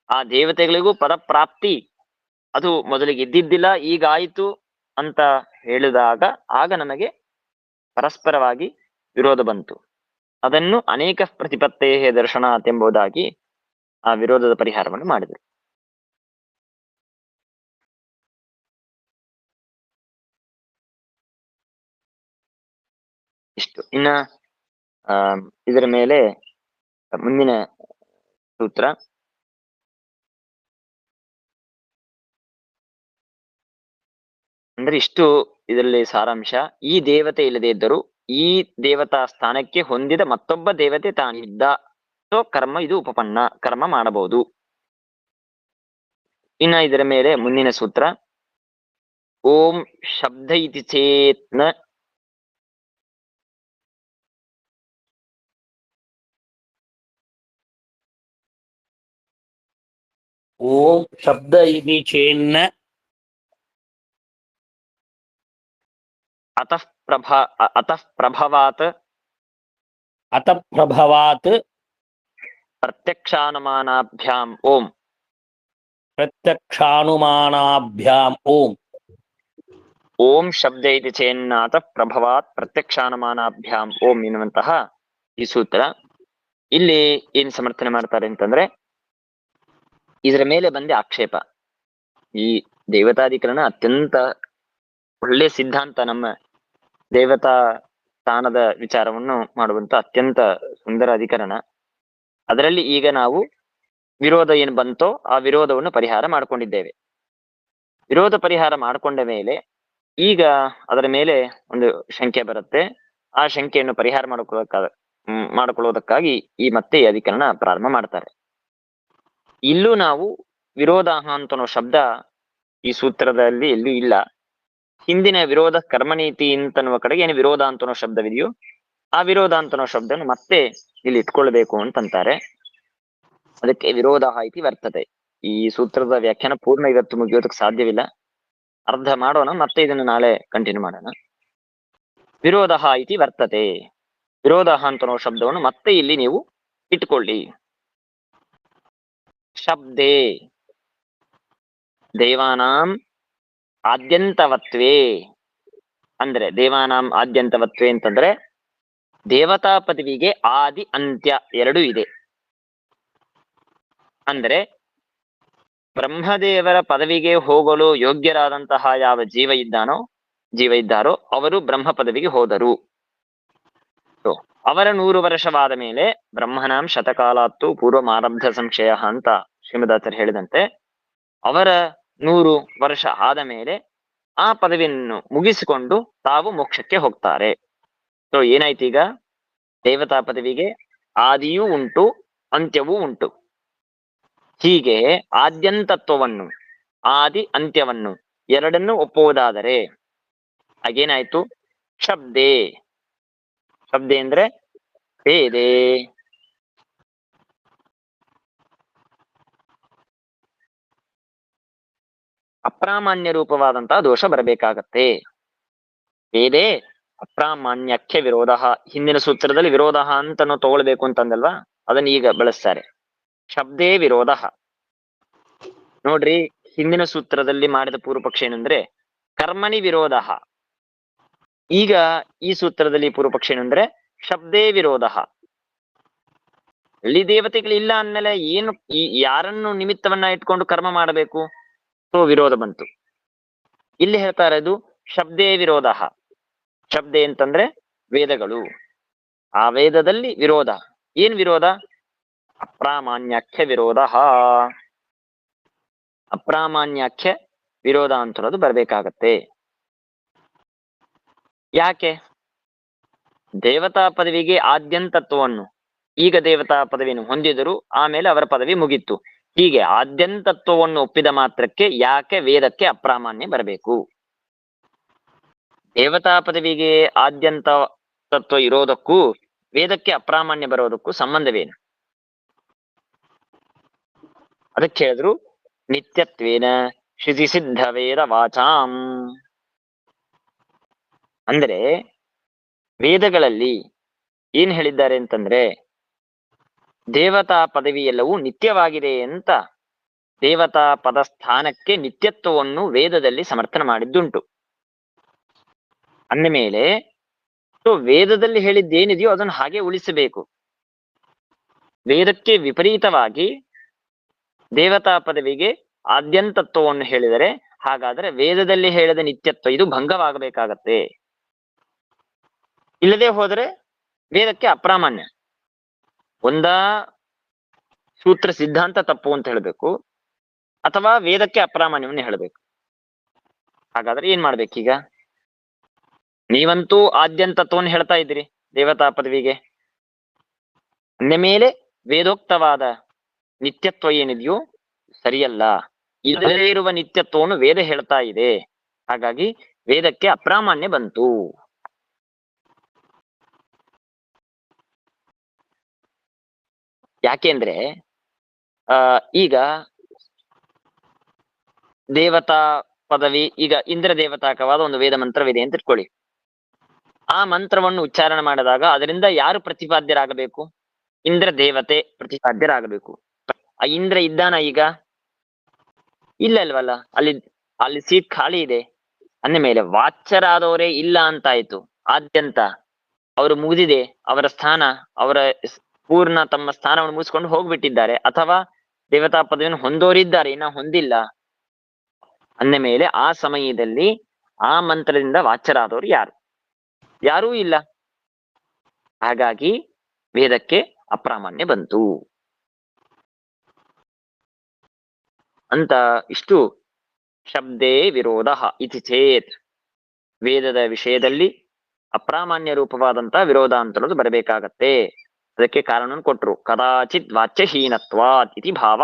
ಆ ದೇವತೆಗಳಿಗೂ ಪದಪ್ರಾಪ್ತಿ ಅದು ಮೊದಲಿಗೆ ಇದ್ದಿದ್ದಿಲ್ಲ ಈಗ ಆಯಿತು ಅಂತ ಹೇಳಿದಾಗ ಆಗ ನಮಗೆ ಪರಸ್ಪರವಾಗಿ ವಿರೋಧ ಬಂತು. ಅದನ್ನು ಅನೇಕ ಪ್ರತಿಪತ್ತೇ ದರ್ಶನಾತ್ ಎಂಬುದಾಗಿ ಆ ವಿರೋಧದ ಪರಿಹಾರವನ್ನು ಮಾಡಿದರು. ಇಷ್ಟು. ಇನ್ನ ಇದರ ಮೇಲೆ ಮುಂದಿನ ಸೂತ್ರ ಅಂದ್ರೆ ಇಷ್ಟು ಇದರಲ್ಲಿ ಸಾರಾಂಶ. ಈ ದೇವತೆ ಇಲ್ಲದೆ ಇದ್ದರೂ ಈ ದೇವತಾ ಸ್ಥಾನಕ್ಕೆ ಹೊಂದಿದ ಮತ್ತೊಬ್ಬ ದೇವತೆ ತಾನಿದ್ದ ಸೊ ಕರ್ಮ ಇದು ಉಪಪನ್ನ ಕರ್ಮ ಮಾಡಬಹುದು. ಇನ್ನ ಇದರ ಮೇಲೆ ಮುಂದಿನ ಸೂತ್ರ ಓಂ ಶಬ್ದ ಇತಿ ಚೇತ್ನ ಓಂ ಶಬ್ದ ಇತಿ ಚೇನ್ನ ಅತಃ ಪ್ರಭವಾತ್ ಪ್ರತ್ಯಕ್ಷಾನುಮಾನಾಭ್ಯಾಂ ಓಂ ಓಂ ಓಂ ಶಬ್ದ ಇತಿ ಚೇನ್ನಾತ ಪ್ರಭವಾತ್ ಪ್ರತ್ಯಕ್ಷಾನುಮಾನಾಭ್ಯಾಂ ಓಂ ಎನ್ನುವಂತಹ ಈ ಸೂತ್ರ. ಇಲ್ಲಿ ಏನ್ ಸಮರ್ಥನೆ ಮಾಡ್ತಾರೆ ಅಂತಂದ್ರೆ ಇದರ ಮೇಲೆ ಬಂದೆ ಆಕ್ಷೇಪ. ಈ ದೇವತಾಧಿಕರಣ ಅತ್ಯಂತ ಒಳ್ಳೆ ಸಿದ್ಧಾಂತ. ನಮ್ಮ ದೇವತಾ ಸ್ಥಾನದ ವಿಚಾರವನ್ನು ಮಾಡುವಂತ ಅತ್ಯಂತ ಸುಂದರ ಅಧಿಕರಣ. ಅದರಲ್ಲಿ ಈಗ ನಾವು ವಿರೋಧ ಏನು ಬಂತೋ ಆ ವಿರೋಧವನ್ನು ಪರಿಹಾರ ಮಾಡ್ಕೊಂಡಿದ್ದೇವೆ. ವಿರೋಧ ಪರಿಹಾರ ಮಾಡಿಕೊಂಡ ಮೇಲೆ ಈಗ ಅದರ ಮೇಲೆ ಒಂದು ಶಂಕೆ ಬರುತ್ತೆ. ಆ ಶಂಕೆಯನ್ನು ಪರಿಹಾರ ಮಾಡಿಕೊಳ್ಳುವುದಕ್ಕಾಗಿ ಈ ಮತ್ತೆ ಅಧಿಕರಣ ಪ್ರಾರಂಭ ಮಾಡ್ತಾರೆ. ಇಲ್ಲೂ ನಾವು ವಿರೋಧ ಅಂತನೋ ಶಬ್ದ ಈ ಸೂತ್ರದಲ್ಲಿ ಎಲ್ಲೂ ಇಲ್ಲ. ಹಿಂದಿನ ವಿರೋಧ ಕರ್ಮನೀತಿ ಅಂತನ್ನುವ ಕಡೆಗೆ ಏನು ವಿರೋಧ ಅಂತನೋ ಶಬ್ದವಿದೆಯೋ ಆ ವಿರೋಧ ಅಂತನೋ ಶಬ್ದವನ್ನು ಮತ್ತೆ ಇಲ್ಲಿ ಇಟ್ಕೊಳ್ಬೇಕು ಅಂತಂತಾರೆ. ಅದಕ್ಕೆ ವಿರೋಧ ಇತಿ ವರ್ತತೆ. ಈ ಸೂತ್ರದ ವ್ಯಾಖ್ಯಾನ ಪೂರ್ಣ ಇವತ್ತು ಮುಗಿಯೋದಕ್ಕೆ ಸಾಧ್ಯವಿಲ್ಲ. ಅರ್ಧ ಮಾಡೋಣ, ಮತ್ತೆ ಇದನ್ನು ನಾಳೆ ಕಂಟಿನ್ಯೂ ಮಾಡೋಣ. ವಿರೋಧ ಇತಿ ವರ್ತತೆ. ವಿರೋಧ ಅಂತನೋ ಶಬ್ದವನ್ನು ಮತ್ತೆ ಇಲ್ಲಿ ನೀವು ಇಟ್ಕೊಳ್ಳಿ. ಶಬ್ದೇ ದೇವಾನಾಂ ಆದ್ಯಂತವತ್ವೇ ಅಂದ್ರೆ ದೇವಾನಾಂ ಆದ್ಯಂತವತ್ವೇ ಅಂತಂದ್ರೆ ದೇವತಾ ಪದವಿಗೆ ಆದಿ ಅಂತ್ಯ ಎರಡೂ ಇದೆ. ಅಂದ್ರೆ ಬ್ರಹ್ಮದೇವರ ಪದವಿಗೆ ಹೋಗಲು ಯೋಗ್ಯರಾದಂತಹ ಯಾವ ಜೀವ ಇದ್ದಾರೋ ಅವರು ಬ್ರಹ್ಮ ಪದವಿಗೆ ಹೋದರು. ಅವರ 100 ವರ್ಷವಾದ ಮೇಲೆ ಬ್ರಹ್ಮನಾಂ ಶತಕಾಲಾತ್ತು ಪೂರ್ವಮಾರಬ್ಧ ಸಂಶಯ ಅಂತ ಶ್ರೀಮದಾಚಾರ್ಯ ಹೇಳಿದಂತೆ ಅವರ 100 ವರ್ಷ ಆದ ಮೇಲೆ ಆ ಪದವಿಯನ್ನು ಮುಗಿಸಿಕೊಂಡು ತಾವು ಮೋಕ್ಷಕ್ಕೆ ಹೋಗ್ತಾರೆ. ಸೊ ಏನಾಯ್ತು, ಈಗ ದೇವತಾ ಪದವಿಗೆ ಆದಿಯೂ ಉಂಟು ಅಂತ್ಯವೂ ಉಂಟು. ಹೀಗೆ ಆದ್ಯಂತತ್ವವನ್ನು ಆದಿ ಅಂತ್ಯವನ್ನು ಎರಡನ್ನೂ ಒಪ್ಪುವುದಾದರೆ ಹಾಗೇನಾಯ್ತು, ಶಬ್ದೇ. ಶಬ್ದೆ ಅಂದ್ರೆ ವೇದೇ. ಅಪ್ರಾಮಾಣ್ಯ ರೂಪವಾದಂತಹ ದೋಷ ಬರಬೇಕಾಗತ್ತೆ. ವೇದೇ ಅಪ್ರಾಮಾಣ್ಯಕ್ಕೆ ವಿರೋಧ. ಹಿಂದಿನ ಸೂತ್ರದಲ್ಲಿ ವಿರೋಧ ಅಂತನೂ ತಗೊಳ್ಬೇಕು ಅಂತಂದಲ್ವಾ, ಅದನ್ನ ಈಗ ಬಳಸ್ತಾರೆ. ಶಬ್ದೇ ವಿರೋಧ. ನೋಡ್ರಿ, ಹಿಂದಿನ ಸೂತ್ರದಲ್ಲಿ ಮಾಡಿದ ಪೂರ್ವ ಪಕ್ಷ ಏನಂದ್ರೆ ಕರ್ಮಣಿ ವಿರೋಧ. ಈಗ ಈ ಸೂತ್ರದಲ್ಲಿ ಪೂರ್ವ ಪಕ್ಷ ಏನಂದ್ರೆ ಶಬ್ದೇ ವಿರೋಧ. ಇಲ್ಲಿ ದೇವತೆಗಳಿಲ್ಲ ಅಂದ್ಮೇಲೆ ಏನು ಯಾರನ್ನು ನಿಮಿತ್ತವನ್ನ ಇಟ್ಕೊಂಡು ಕರ್ಮ ಮಾಡಬೇಕು? ಸೊ ವಿರೋಧ ಬಂತು. ಇಲ್ಲಿ ಹೇಳ್ತಾ ಇರೋದು ಶಬ್ದೇ ವಿರೋಧ. ಶಬ್ದೆ ಅಂತಂದ್ರೆ ವೇದಗಳು. ಆ ವೇದದಲ್ಲಿ ವಿರೋಧ. ಏನ್ ವಿರೋಧ? ಅಪ್ರಾಮಾಣ್ಯಾಖ್ಯ ವಿರೋಧ. ಅಪ್ರಾಮಾಣ್ಯಾಖ್ಯ ವಿರೋಧ ಅಂತನ್ನೋದು ಬರ್ಬೇಕಾಗತ್ತೆ. ಯಾಕೆ? ದೇವತಾ ಪದವಿಗೆ ಆದ್ಯಂತತ್ವವನ್ನು ಈಗ ದೇವತಾ ಪದವಿಯನ್ನು ಹೊಂದಿದರು, ಆಮೇಲೆ ಅವರ ಪದವಿ ಮುಗಿತ್ತು. ಹೀಗೆ ಆದ್ಯಂತತ್ವವನ್ನು ಒಪ್ಪಿದ ಮಾತ್ರಕ್ಕೆ ಯಾಕೆ ವೇದಕ್ಕೆ ಅಪ್ರಾಮಾಣ್ಯ ಬರಬೇಕು? ದೇವತಾ ಪದವಿಗೆ ಆದ್ಯಂತ ತತ್ವ ಇರೋದಕ್ಕೂ ವೇದಕ್ಕೆ ಅಪ್ರಾಮಾಣ್ಯ ಬರೋದಕ್ಕೂ ಸಂಬಂಧವೇನು? ಅದಕ್ಕೆ ಹೇಳಿದ್ರು ನಿತ್ಯತ್ವೇನ ಶ್ರುತಿ ಸಿದ್ಧ ವೇದ ವಾಚಾಂ. ಅಂದ್ರೆ ವೇದಗಳಲ್ಲಿ ಏನ್ ಹೇಳಿದ್ದಾರೆ ಅಂತಂದ್ರೆ ದೇವತಾ ಪದವಿ ಎಲ್ಲವೂ ನಿತ್ಯವಾಗಿದೆ ಅಂತ ದೇವತಾ ಪದ ಸ್ಥಾನಕ್ಕೆ ನಿತ್ಯತ್ವವನ್ನು ವೇದದಲ್ಲಿ ಸಮರ್ಥನೆ ಮಾಡಿದ್ದುಂಟು. ಅಂದ ಮೇಲೆ ವೇದದಲ್ಲಿ ಹೇಳಿದ್ದೇನಿದೆಯೋ ಅದನ್ನು ಹಾಗೆ ಉಳಿಸಬೇಕು. ವೇದಕ್ಕೆ ವಿಪರೀತವಾಗಿ ದೇವತಾ ಪದವಿಗೆ ಆದ್ಯಂತತ್ವವನ್ನು ಹೇಳಿದರೆ ಹಾಗಾದ್ರೆ ವೇದದಲ್ಲಿ ಹೇಳಿದ ನಿತ್ಯತ್ವ ಇದು ಭಂಗವಾಗಬೇಕಾಗತ್ತೆ. ಇಲ್ಲದೆ ಹೋದರೆ ವೇದಕ್ಕೆ ಅಪ್ರಾಮಾಣ್ಯ. ಒಂದಾ ಸೂತ್ರ ಸಿದ್ಧಾಂತ ತಪ್ಪು ಅಂತ ಹೇಳಬೇಕು, ಅಥವಾ ವೇದಕ್ಕೆ ಅಪ್ರಾಮಾಣ್ಯವನ್ನು ಹೇಳಬೇಕು. ಹಾಗಾದ್ರೆ ಏನ್ ಮಾಡ್ಬೇಕೀಗ? ನೀವಂತೂ ಆದ್ಯಂತತ್ವವನ್ನು ಹೇಳ್ತಾ ಇದ್ದೀರಿ ದೇವತಾ ಪದವಿಗೆ, ಅಂದ ಮೇಲೆ ವೇದೋಕ್ತವಾದ ನಿತ್ಯತ್ವ ಏನಿದೆಯೋ ಸರಿಯಲ್ಲ. ಇಲ್ಲದೇ ಇರುವ ನಿತ್ಯತ್ವವನ್ನು ವೇದ ಹೇಳ್ತಾ ಇದೆ. ಹಾಗಾಗಿ ವೇದಕ್ಕೆ ಅಪ್ರಾಮಾಣ್ಯ ಬಂತು. ಯಾಕೆಂದ್ರೆ ಈಗ ದೇವತಾ ಪದವಿ, ಈಗ ಇಂದ್ರ ದೇವತಾಕವಾದ ಒಂದು ವೇದ ಮಂತ್ರವಿದೆ ಅಂತ ಇಟ್ಕೊಳ್ಳಿ. ಆ ಮಂತ್ರವನ್ನು ಉಚ್ಚಾರಣೆ ಮಾಡಿದಾಗ ಅದರಿಂದ ಯಾರು ಪ್ರತಿಪಾದ್ಯರಾಗಬೇಕು? ಇಂದ್ರ ದೇವತೆ ಪ್ರತಿಪಾದ್ಯರಾಗಬೇಕು. ಆ ಇಂದ್ರ ಇದ್ದಾನ ಈಗ? ಇಲ್ಲ ಅಲ್ವಲ್ಲ, ಅಲ್ಲಿ ಸೀಟ್ ಖಾಲಿ ಇದೆ. ಅಂದ ಮೇಲೆ ವಾಚ್ಯರಾದವರೇ ಇಲ್ಲ ಅಂತಾಯ್ತು. ಆದ್ಯಂತ ಅವರು ಮುಗಿದಿದೆ, ಅವರ ಸ್ಥಾನ, ಅವರ ಪೂರ್ಣ ತಮ್ಮ ಸ್ಥಾನವನ್ನು ಮುಗಿಸ್ಕೊಂಡು ಹೋಗ್ಬಿಟ್ಟಿದ್ದಾರೆ, ಅಥವಾ ದೇವತಾ ಪದವಿಯನ್ನು ಹೊಂದೋರಿದ್ದಾರೆ, ಇನ್ನ ಹೊಂದಿಲ್ಲ. ಅಂದ ಮೇಲೆ ಆ ಸಮಯದಲ್ಲಿ ಆ ಮಂತ್ರದಿಂದ ವಾಚ್ಯರಾದವರು ಯಾರೂ ಇಲ್ಲ. ಹಾಗಾಗಿ ವೇದಕ್ಕೆ ಅಪ್ರಾಮಾಣ್ಯ ಬಂತು ಅಂತ. ಇಷ್ಟು ಶಬ್ದೇ ವಿರೋಧ ಇತಿ ಚೇತ್, ವೇದದ ವಿಷಯದಲ್ಲಿ ಅಪ್ರಾಮಾಣ್ಯ ರೂಪವಾದಂತ ವಿರೋಧ ಅಂತನ್ನೋದು ಬರಬೇಕಾಗತ್ತೆ. ಅದಕ್ಕೆ ಕಾರಣವನ್ನು ಕೊಟ್ರು. ಕದಾಚಿತ್ ವಾಚ್ಯಹೀನತ್ವಾತ್ ಇತಿ ಭಾವ.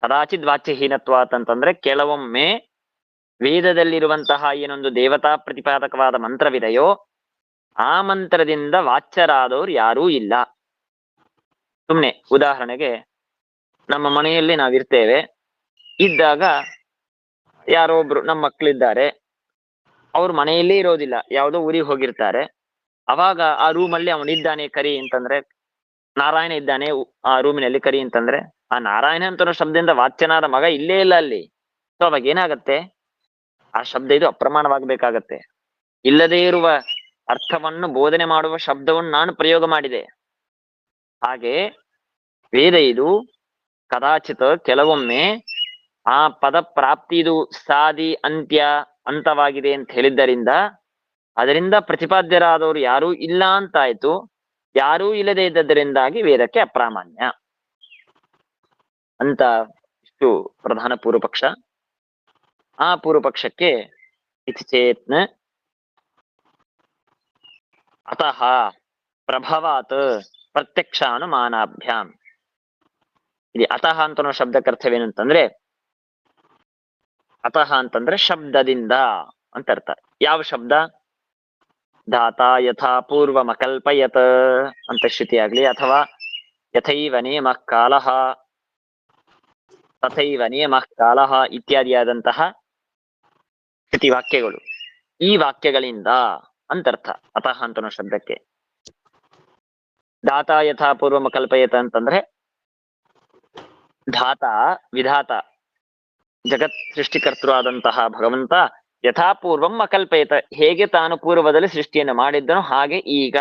ಕದಾಚಿತ್ ವಾಚ್ಯಹೀನತ್ವಾತ್ ಅಂತಂದ್ರೆ ಕೆಲವೊಮ್ಮೆ ವೇದದಲ್ಲಿರುವಂತಹ ಏನೊಂದು ದೇವತಾ ಪ್ರತಿಪಾದಕವಾದ ಮಂತ್ರವಿದೆಯೋ ಆ ಮಂತ್ರದಿಂದ ವಾಚ್ಯರಾದವರು ಯಾರೂ ಇಲ್ಲ. ಸುಮ್ನೆ ಉದಾಹರಣೆಗೆ, ನಮ್ಮ ಮನೆಯಲ್ಲಿ ನಾವಿರ್ತೇವೆ, ಇದ್ದಾಗ ಯಾರೋ ಒಬ್ರು ನಮ್ಮ ಮಕ್ಕಳಿದ್ದಾರೆ, ಅವ್ರು ಮನೆಯಲ್ಲೇ ಇರೋದಿಲ್ಲ, ಯಾವುದೋ ಊರಿಗೆ ಹೋಗಿರ್ತಾರೆ. ಅವಾಗ ಆ ರೂಮಲ್ಲಿ ಅವನಿದ್ದಾನೆ ಕರಿ ಅಂತಂದ್ರೆ, ನಾರಾಯಣ ಇದ್ದಾನೆ ಆ ರೂಮಿನಲ್ಲಿ ಕರಿ ಅಂತಂದ್ರೆ, ಆ ನಾರಾಯಣ ಅಂತ ಶಬ್ದದಿಂದ ವಾಚ್ಯನಾದ ಮಗ ಇಲ್ಲೇ ಇಲ್ಲ ಅಲ್ಲಿ. ಸೊ ಅವಾಗ ಏನಾಗತ್ತೆ? ಆ ಶಬ್ದ ಇದು ಅಪ್ರಮಾಣವಾಗಬೇಕಾಗತ್ತೆ. ಇಲ್ಲದೇ ಇರುವ ಅರ್ಥವನ್ನು ಬೋಧನೆ ಮಾಡುವ ಶಬ್ದವನ್ನು ನಾನು ಪ್ರಯೋಗ ಮಾಡಿದೆ. ಹಾಗೆ ವೇದ ಇದು ಕದಾಚಿತ್ ಕೆಲವೊಮ್ಮೆ ಆ ಪದ ಪ್ರಾಪ್ತಿ ಇದು ಸಾದಿ ಅಂತ್ಯ ಅಂತವಾಗಿದೆ ಅಂತ ಹೇಳಿದ್ದರಿಂದ ಅದರಿಂದ ಪ್ರತಿಪಾದ್ಯರಾದವರು ಯಾರೂ ಇಲ್ಲ ಅಂತಾಯ್ತು. ಯಾರೂ ಇಲ್ಲದೆ ಇದ್ದದರಿಂದಾಗಿ ವೇದಕ್ಕೆ ಅಪ್ರಾಮಾಣ್ಯ ಅಂತ. ಇಷ್ಟು ಪ್ರಧಾನ ಪೂರ್ವಪಕ್ಷ. ಆ ಪೂರ್ವಪಕ್ಷಕ್ಕೆ ಇತಿ ಚೇತ್ನ ಅತಃ ಪ್ರಭವಾತ್ ಪ್ರತ್ಯಕ್ಷಾನುಮಾನಾಭ್ಯಾಂ. ಇಲ್ಲಿ ಅತಃ ಅಂತ ಶಬ್ದಕ್ಕೆ ಅರ್ಥವೇನಂತಂದ್ರೆ, ಅತಃ ಅಂತಂದ್ರೆ ಶಬ್ದದಿಂದ ಅಂತ ಅರ್ಥ. ಯಾವ ಶಬ್ದ? ಧಾತ ಯಥಾ ಪೂರ್ವಮಕಲ್ಪಯತ್ ಅಂತ ಶ್ರುತಿ ಆಗ್ಲಿ, ಅಥವಾ ಯಥೈವ ನೇಮಃ ಕಾಲಃ ತಥೈವ ನೇಮಃ ಕಾಲಃ ಇತ್ಯಾದಿಯಾದಂತಹ ಶ್ರುತಿ ವಾಕ್ಯಗಳು, ಈ ವಾಕ್ಯಗಳಿಂದ ಅಂತರ್ಥ ಅತಃ ಅಂತನೋ ಶಬ್ದಕ್ಕೆ. ಧಾತ ಯಥಾ ಪೂರ್ವಮಕಲ್ಪಯತ ಅಂತಂದ್ರೆ ಧಾತ ವಿಧಾತ ಜಗತ್ ಸೃಷ್ಟಿಕರ್ತೃ ಆದಂತಹ ಭಗವಂತ ಯಥಾಪೂರ್ವಂ ಅಕಲ್ಪಯತ, ಹೇಗೆ ತಾನು ಪೂರ್ವದಲ್ಲಿ ಸೃಷ್ಟಿಯನ್ನು ಮಾಡಿದ್ದನೋ ಹಾಗೆ ಈಗ.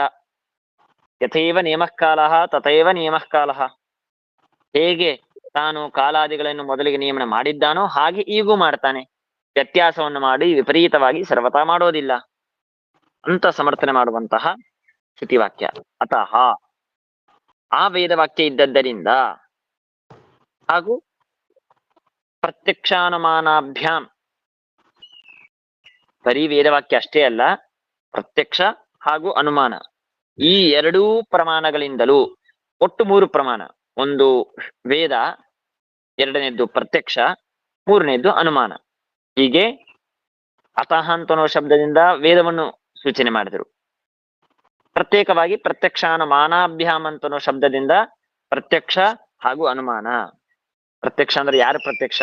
ಯಥೈವ ನೇಮಃ ಕಾಲಃ ತಥೈವ ನೇಮಃ ಕಾಲಃ, ಹೇಗೆ ತಾನು ಕಾಲಾದಿಗಳನ್ನು ಮೊದಲಿಗೆ ನಿಯಮನ ಮಾಡಿದ್ದಾನೋ ಹಾಗೆ ಈಗೂ ಮಾಡ್ತಾನೆ. ವ್ಯತ್ಯಾಸವನ್ನು ಮಾಡಿ ವಿಪರೀತವಾಗಿ ಸರ್ವತಾ ಮಾಡೋದಿಲ್ಲ ಅಂತ ಸಮರ್ಥನೆ ಮಾಡುವಂತಹ ಶ್ರುತಿವಾಕ್ಯ. ಅತಃ ಆ ವೇದವಾಕ್ಯ ಇದ್ದದ್ದರಿಂದ ಹಾಗೂ ಪ್ರತ್ಯಕ್ಷಾನುಮಾನಾಭ್ಯಾಂ, ಬರೀ ವೇದವಾಕ್ಯ ಅಷ್ಟೇ ಅಲ್ಲ, ಪ್ರತ್ಯಕ್ಷ ಹಾಗೂ ಅನುಮಾನ ಈ ಎರಡೂ ಪ್ರಮಾಣಗಳಿಂದಲೂ, ಒಟ್ಟು 3 ಪ್ರಮಾಣ. ಒಂದು ವೇದ, ಎರಡನೇದ್ದು ಪ್ರತ್ಯಕ್ಷ, ಮೂರನೇದ್ದು ಅನುಮಾನ. ಹೀಗೆ ಅತಃ ಅಂತನೋ ಶಬ್ದದಿಂದ ವೇದವನ್ನು ಸೂಚನೆ ಮಾಡಿದರು. ಪ್ರತ್ಯೇಕವಾಗಿ ಪ್ರತ್ಯಕ್ಷಾನುಮಾನಾಭ್ಯಾಂ ಅಂತನೋ ಶಬ್ದದಿಂದ ಪ್ರತ್ಯಕ್ಷ ಹಾಗೂ ಅನುಮಾನ. ಪ್ರತ್ಯಕ್ಷ ಅಂದ್ರೆ ಯಾರು ಪ್ರತ್ಯಕ್ಷ?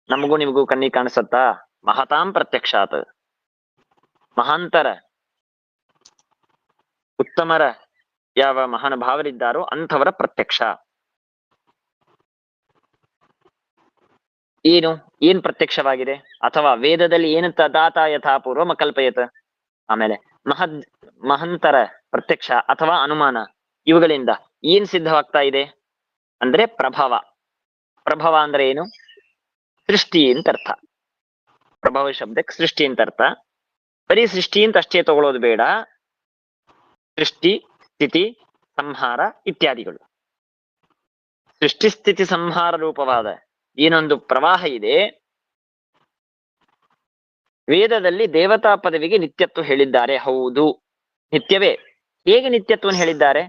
ನಮಗೂ ನಿಮಗೂ ಕಣ್ಣಿಗೆ ಕಾಣಿಸತ್ತಾ? ಮಹತಾಂ ಪ್ರತ್ಯಕ್ಷಾತ್, ಮಹಾಂತರ ಉತ್ತಮರ ಯಾವ ಮಹಾನುಭಾವರಿದ್ದಾರೋ ಅಂಥವರ ಪ್ರತ್ಯಕ್ಷ. ಏನ್ ಪ್ರತ್ಯಕ್ಷವಾಗಿದೆ, ಅಥವಾ ವೇದದಲ್ಲಿ ಏನು ದಾತ ಯಥಾ ಪೂರ್ವ ಕಲ್ಪಯತ, ಆಮೇಲೆ ಮಹಂತರ ಪ್ರತ್ಯಕ್ಷ ಅಥವಾ ಅನುಮಾನ, ಇವುಗಳಿಂದ ಏನ್ ಸಿದ್ಧವಾಗ್ತಾ ಇದೆ ಅಂದ್ರೆ ಪ್ರಭವ. ಪ್ರಭವ ಅಂದ್ರೆ ಏನು? ಸೃಷ್ಟಿ ಅಂತ ಅರ್ಥ. ಪ್ರಭವ ಶಬ್ದಕ್ಕೆ ಸೃಷ್ಟಿ ಅಂತ ಅರ್ಥ. ಬರೀ ಸೃಷ್ಟಿ ಅಂತ ಅಷ್ಟೇ ತಗೊಳ್ಳೋದು ಬೇಡ. ಸೃಷ್ಟಿ, ಸ್ಥಿತಿ, ಸಂಹಾರ ಇತ್ಯಾದಿಗಳು. ಸೃಷ್ಟಿ ಸ್ಥಿತಿ ಸಂಹಾರ ರೂಪವಾದ ಏನೊಂದು ಪ್ರವಾಹ ಇದೆ. ವೇದದಲ್ಲಿ ದೇವತಾ ಪದವಿಗೆ ನಿತ್ಯತ್ವ ಹೇಳಿದ್ದಾರೆ, ಹೌದು ನಿತ್ಯವೇ. ಹೇಗೆ ನಿತ್ಯತ್ವವನ್ನು ಹೇಳಿದ್ದಾರೆ?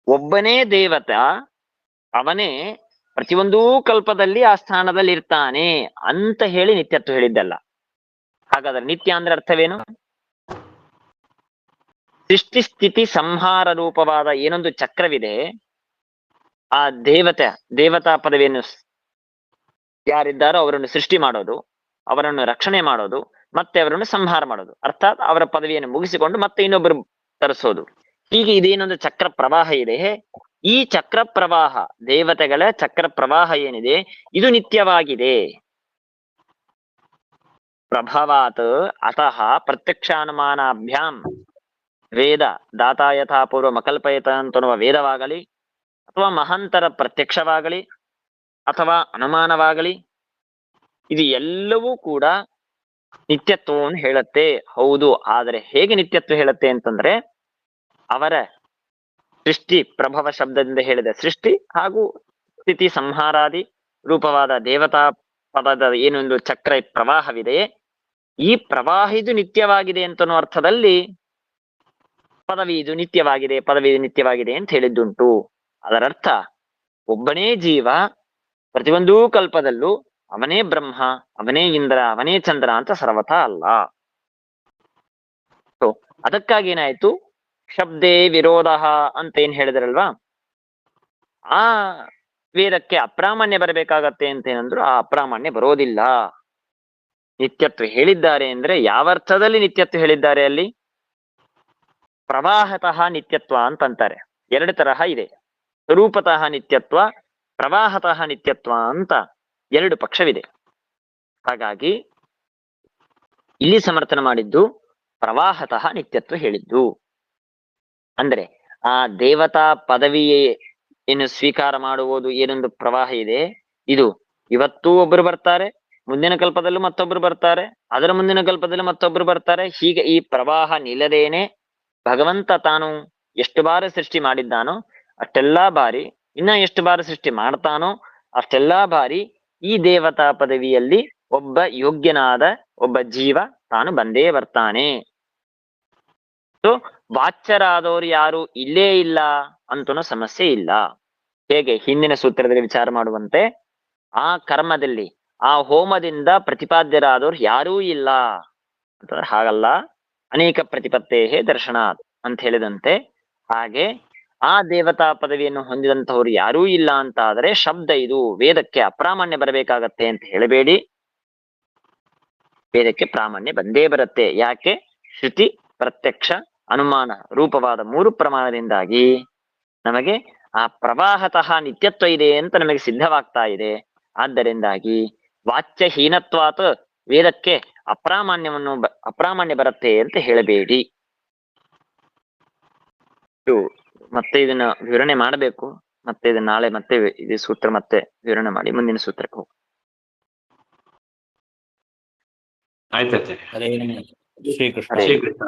ಒಬ್ಬನೇ ದೇವತಾ, ಅವನೇ ಪ್ರತಿಯೊಂದೂ ಕಲ್ಪದಲ್ಲಿ ಆ ಸ್ಥಾನದಲ್ಲಿ ಇರ್ತಾನೆ ಅಂತ ಹೇಳಿ ನಿತ್ಯತ್ವ ಹೇಳಿದ್ದಲ್ಲ. ಹಾಗಾದ್ರೆ ನಿತ್ಯ ಅಂದ್ರೆ ಅರ್ಥವೇನು? ಸೃಷ್ಟಿ ಸ್ಥಿತಿ ಸಂಹಾರ ರೂಪವಾದ ಏನೊಂದು ಚಕ್ರವಿದೆ, ಆ ದೇವತಾ ಪದವಿಯನ್ನು ಯಾರಿದ್ದಾರೋ ಅವರನ್ನು ಸೃಷ್ಟಿ ಮಾಡೋದು, ಅವರನ್ನು ರಕ್ಷಣೆ ಮಾಡೋದು, ಮತ್ತೆ ಅವರನ್ನು ಸಂಹಾರ ಮಾಡೋದು, ಅರ್ಥಾತ್ ಅವರ ಪದವಿಯನ್ನು ಮುಗಿಸಿಕೊಂಡು ಮತ್ತೆ ಇನ್ನೊಬ್ಬರು ತರಿಸೋದು. ಹೀಗೆ ಇದೇನೊಂದು ಚಕ್ರ ಪ್ರವಾಹ ಇದೆ. ಈ ಚಕ್ರ ಪ್ರವಾಹ, ದೇವತೆಗಳ ಚಕ್ರ ಪ್ರವಾಹ ಏನಿದೆ, ಇದು ನಿತ್ಯವಾಗಿದೆ. ಪ್ರಭವಾತ್ ಅತಃ ಪ್ರತ್ಯಕ್ಷಾನುಮಾನಾಭ್ಯಾಂ ವೇದ ದಾತಾ ಯಥಾ ಪೂರ್ವ ಮಕಲ್ಪಯತ ಅಂತನ್ನುವ ವೇದವಾಗಲಿ, ಅಥವಾ ಮಹಾಂತರ ಪ್ರತ್ಯಕ್ಷವಾಗಲಿ, ಅಥವಾ ಅನುಮಾನವಾಗಲಿ, ಇದು ಎಲ್ಲವೂ ಕೂಡ ನಿತ್ಯತ್ವವನ್ನು ಹೇಳುತ್ತೆ, ಹೌದು. ಆದರೆ ಹೇಗೆ ನಿತ್ಯತ್ವ ಹೇಳುತ್ತೆ ಅಂತಂದ್ರೆ, ಅವರ ಸೃಷ್ಟಿ, ಪ್ರಭವ ಶಬ್ದದಿಂದ ಹೇಳಿದ ಸೃಷ್ಟಿ ಹಾಗೂ ಸ್ಥಿತಿ ಸಂಹಾರಾದಿ ರೂಪವಾದ ದೇವತಾ ಪದದ ಏನೊಂದು ಚಕ್ರ ಪ್ರವಾಹವಿದೆ, ಈ ಪ್ರವಾಹ ಇದು ನಿತ್ಯವಾಗಿದೆ ಅಂತನೋ ಅರ್ಥದಲ್ಲಿ ಪದವಿ ಇದು ನಿತ್ಯವಾಗಿದೆ ಅಂತ ಹೇಳಿದ್ದುಂಟು. ಅದರರ್ಥ ಒಬ್ಬನೇ ಜೀವ, ಪ್ರತಿಯೊಂದೂ ಕಲ್ಪದಲ್ಲೂ ಅವನೇ ಬ್ರಹ್ಮ, ಅವನೇ ಇಂದ್ರ, ಅವನೇ ಚಂದ್ರ ಅಂತ ಸರ್ವಥಾ ಅಲ್ಲ. ಸೊ ಅದಕ್ಕಾಗಿ ಏನಾಯ್ತು, ಶಬ್ದೇ ವಿರೋಧ ಅಂತ ಏನ್ ಹೇಳಿದ್ರಲ್ವಾ, ಆ ವೇದಕ್ಕೆ ಅಪ್ರಾಮಾಣ್ಯ ಬರಬೇಕಾಗತ್ತೆ ಅಂತ ಏನಂದ್ರು, ಆ ಅಪ್ರಾಮಾಣ್ಯ ಬರೋದಿಲ್ಲ. ನಿತ್ಯತ್ವ ಹೇಳಿದ್ದಾರೆ ಅಂದ್ರೆ ಯಾವ ಅರ್ಥದಲ್ಲಿ ನಿತ್ಯತ್ವ ಹೇಳಿದ್ದಾರೆ? ಅಲ್ಲಿ ಪ್ರವಾಹತಃ ನಿತ್ಯತ್ವ ಅಂತಂತಾರೆ. ಎರಡು ತರಹ ಇದೆ, ಸ್ವರೂಪತಃ ನಿತ್ಯತ್ವ, ಪ್ರವಾಹತಃ ನಿತ್ಯತ್ವ ಅಂತ ಎರಡು ಪಕ್ಷವಿದೆ. ಹಾಗಾಗಿ ಇಲ್ಲಿ ಸಮರ್ಥನೆ ಮಾಡಿದ್ದು ಪ್ರವಾಹತಃ ನಿತ್ಯತ್ವ ಹೇಳಿದ್ದು. ಅಂದ್ರೆ ಆ ದೇವತಾ ಪದವಿಯೇ ಏನು ಸ್ವೀಕಾರ ಮಾಡುವುದು ಏನೊಂದು ಪ್ರವಾಹ ಇದೆ, ಇದು ಇವತ್ತೂ ಒಬ್ಬರು ಬರ್ತಾರೆ, ಮುಂದಿನ ಕಲ್ಪದಲ್ಲೂ ಮತ್ತೊಬ್ರು ಬರ್ತಾರೆ, ಅದರ ಮುಂದಿನ ಕಲ್ಪದಲ್ಲೂ ಮತ್ತೊಬ್ರು ಬರ್ತಾರೆ. ಹೀಗೆ ಈ ಪ್ರವಾಹ ನಿಲ್ಲದೇನೆ ಭಗವಂತ ತಾನು ಎಷ್ಟು ಬಾರಿ ಸೃಷ್ಟಿ ಮಾಡಿದ್ದಾನೋ ಅಷ್ಟೆಲ್ಲಾ ಬಾರಿ, ಇನ್ನ ಎಷ್ಟು ಬಾರಿ ಸೃಷ್ಟಿ ಮಾಡ್ತಾನೋ ಅಷ್ಟೆಲ್ಲಾ ಬಾರಿ ಈ ದೇವತಾ ಪದವಿಯಲ್ಲಿ ಒಬ್ಬ ಯೋಗ್ಯನಾದ ಒಬ್ಬ ಜೀವ ತಾನು ಬಂದೇ ಬರ್ತಾನೆ. ಸೊ ವಾಚ್ಯರಾದವರು ಯಾರು ಇಲ್ಲೇ ಇಲ್ಲ ಅಂತನೂ ಸಮಸ್ಯೆ ಇಲ್ಲ. ಹೇಗೆ ಹಿಂದಿನ ಸೂತ್ರದಲ್ಲಿ ವಿಚಾರ ಮಾಡುವಂತೆ, ಆ ಕರ್ಮದಲ್ಲಿ, ಆ ಹೋಮದಿಂದ ಪ್ರತಿಪಾದ್ಯರಾದವ್ರು ಯಾರೂ ಇಲ್ಲ ಅಂತಂದ್ರೆ ಹಾಗಲ್ಲ. ಅನೇಕ ಪ್ರತಿಪತ್ತೇಹೇ ದರ್ಶನಾತ್ ಅಂತ ಹೇಳಿದಂತೆ, ಹಾಗೆ ಆ ದೇವತಾ ಪದವಿಯನ್ನು ಹೊಂದಿದಂತವ್ರು ಯಾರೂ ಇಲ್ಲ ಅಂತ ಆದರೆ ಶಬ್ದ ಇದು ವೇದಕ್ಕೆ ಅಪ್ರಾಮಾಣ್ಯ ಬರಬೇಕಾಗತ್ತೆ ಅಂತ ಹೇಳಬೇಡಿ. ವೇದಕ್ಕೆ ಪ್ರಾಮಾಣ್ಯ ಬಂದೇ ಬರುತ್ತೆ. ಯಾಕೆ? ಶ್ರುತಿ, ಪ್ರತ್ಯಕ್ಷ, ಅನುಮಾನ ರೂಪವಾದ ಮೂರು ಪ್ರಮಾಣದಿಂದಾಗಿ ನಮಗೆ ಆ ಪ್ರವಾಹತಃ ನಿತ್ಯತ್ವ ಇದೆ ಅಂತ ನಮಗೆ ಸಿದ್ಧವಾಗ್ತಾ ಇದೆ. ಆದ್ದರಿಂದಾಗಿ ವಾಚ್ಯಹೀನತ್ವಾತ್ ವೇದಕ್ಕೆ ಅಪ್ರಾಮಾಣ್ಯ ಬರುತ್ತೆ ಅಂತ ಹೇಳಬೇಡಿ. ಮತ್ತೆ ಇದನ್ನ ವಿವರಣೆ ಮಾಡಬೇಕು. ಮತ್ತೆ ಇದನ್ನ ನಾಳೆ ಮತ್ತೆ ಇದು ಸೂತ್ರ ಮತ್ತೆ ವಿವರಣೆ ಮಾಡಿ ಮುಂದಿನ ಸೂತ್ರಕ್ಕೆ ಹೋಗಿ. ಆಯ್ತಾಯ್ತು. ಹರೇ ನಮಃ. ಶ್ರೀಕೃಷ್ಣ. ಶ್ರೀಕೃಷ್ಣ.